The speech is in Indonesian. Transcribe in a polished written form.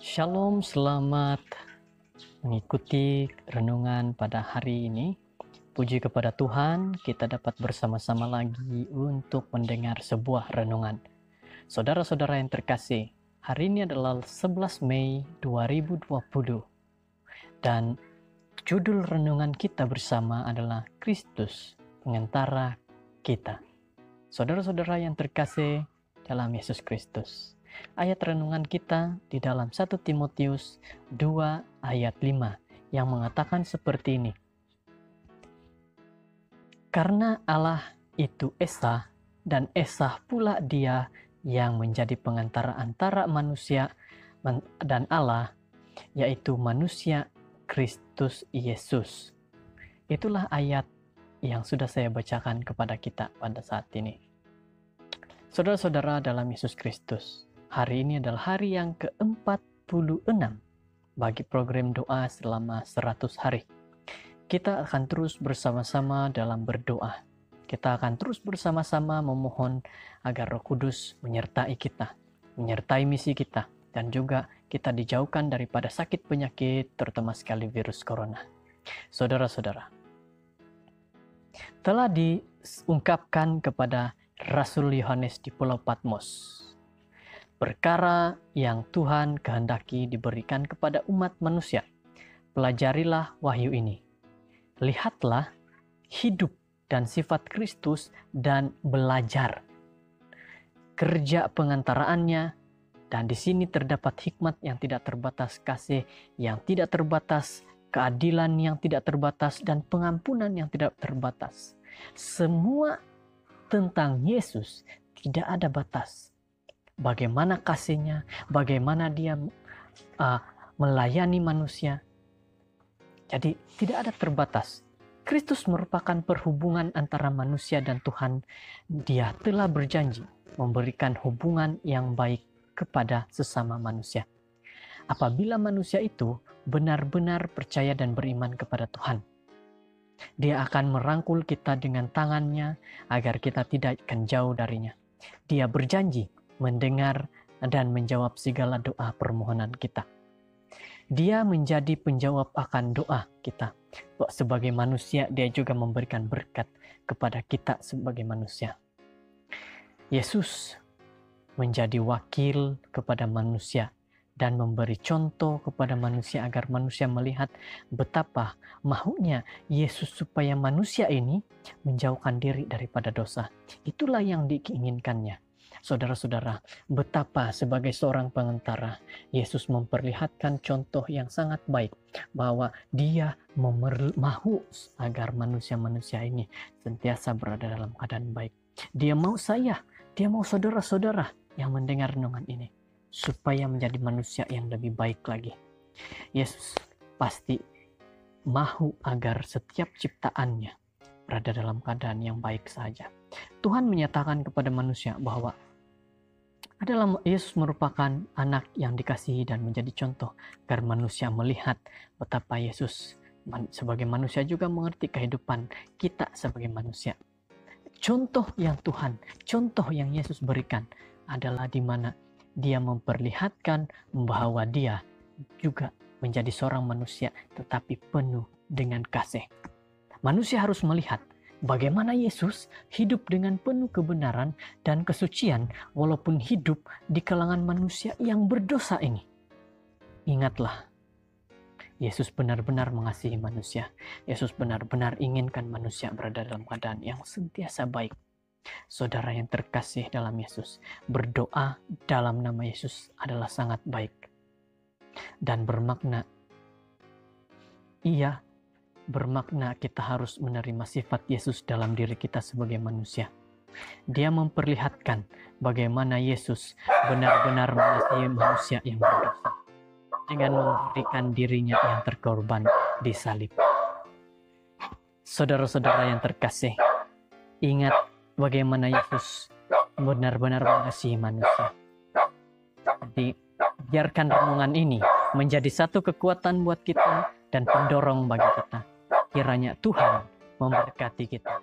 Shalom, selamat mengikuti renungan pada hari ini. Puji kepada Tuhan, kita dapat bersama-sama lagi untuk mendengar sebuah renungan. Saudara-saudara yang terkasih, hari ini adalah 11 Mei 2020. Dan judul renungan kita bersama adalah Kristus, pengantara kita. Saudara-saudara yang terkasih dalam Yesus Kristus. Ayat renungan kita di dalam 1 Timotius 2 ayat 5 yang mengatakan seperti ini. Karena Allah itu Esa, dan Esa pula Dia yang menjadi pengantara antara manusia dan Allah, yaitu manusia Kristus Yesus. Itulah ayat yang sudah saya bacakan kepada kita pada saat ini. Saudara-saudara dalam Yesus Kristus, hari ini adalah hari yang ke-46 bagi program doa selama 100 hari. Kita akan terus bersama-sama dalam berdoa. Kita akan terus bersama-sama memohon agar Roh Kudus menyertai kita, menyertai misi kita, dan juga kita dijauhkan daripada sakit penyakit, terutama sekali virus corona. Saudara-saudara, telah diungkapkan kepada Rasul Yohanes di Pulau Patmos perkara yang Tuhan kehendaki diberikan kepada umat manusia. Pelajarilah wahyu ini. Lihatlah hidup dan sifat Kristus dan belajar kerja pengantaraannya. Dan di sini terdapat hikmat yang tidak terbatas, kasih yang tidak terbatas, keadilan yang tidak terbatas, dan pengampunan yang tidak terbatas. Semua tentang Yesus tidak ada batas. Bagaimana kasihnya, bagaimana dia melayani manusia. Jadi tidak ada terbatas. Kristus merupakan perhubungan antara manusia dan Tuhan. Dia telah berjanji memberikan hubungan yang baik kepada sesama manusia. Apabila manusia itu benar-benar percaya dan beriman kepada Tuhan, Dia akan merangkul kita dengan tangannya agar kita tidak akan jauh darinya. Dia berjanji mendengar dan menjawab segala doa permohonan kita. Dia menjadi penjawab akan doa kita. Sebagai manusia, Dia juga memberikan berkat kepada kita sebagai manusia. Yesus menjadi wakil kepada manusia dan memberi contoh kepada manusia agar manusia melihat betapa mahunya Yesus supaya manusia ini menjauhkan diri daripada dosa. Itulah yang diinginkannya. Saudara-saudara, betapa sebagai seorang pengantara, Yesus memperlihatkan contoh yang sangat baik bahwa Dia mahu agar manusia-manusia ini sentiasa berada dalam keadaan baik. Dia mau Dia mau saudara-saudara yang mendengar renungan ini supaya menjadi manusia yang lebih baik lagi. Yesus pasti mahu agar setiap ciptaannya berada dalam keadaan yang baik saja. Tuhan menyatakan kepada manusia bahwa Yesus merupakan anak yang dikasihi dan menjadi contoh agar manusia melihat betapa Yesus sebagai manusia juga mengerti kehidupan kita sebagai manusia. Contoh yang Yesus berikan adalah di mana Dia memperlihatkan bahwa Dia juga menjadi seorang manusia tetapi penuh dengan kasih. Manusia harus melihat bagaimana Yesus hidup dengan penuh kebenaran dan kesucian walaupun hidup di kalangan manusia yang berdosa ini. Ingatlah, Yesus benar-benar mengasihi manusia. Yesus benar-benar inginkan manusia berada dalam keadaan yang sentiasa baik. Saudara yang terkasih dalam Yesus, berdoa dalam nama Yesus adalah sangat baik dan bermakna. Bermakna kita harus menerima sifat Yesus dalam diri kita sebagai manusia. Dia memperlihatkan bagaimana Yesus benar-benar mengasihi manusia yang berdosa dengan memberikan dirinya yang terkorban di salib. Saudara-saudara yang terkasih, ingat bagaimana Yesus benar-benar mengasihi manusia. Jadi, biarkan renungan ini menjadi satu kekuatan buat kita dan pendorong bagi kita. Kiranya Tuhan memberkati kita.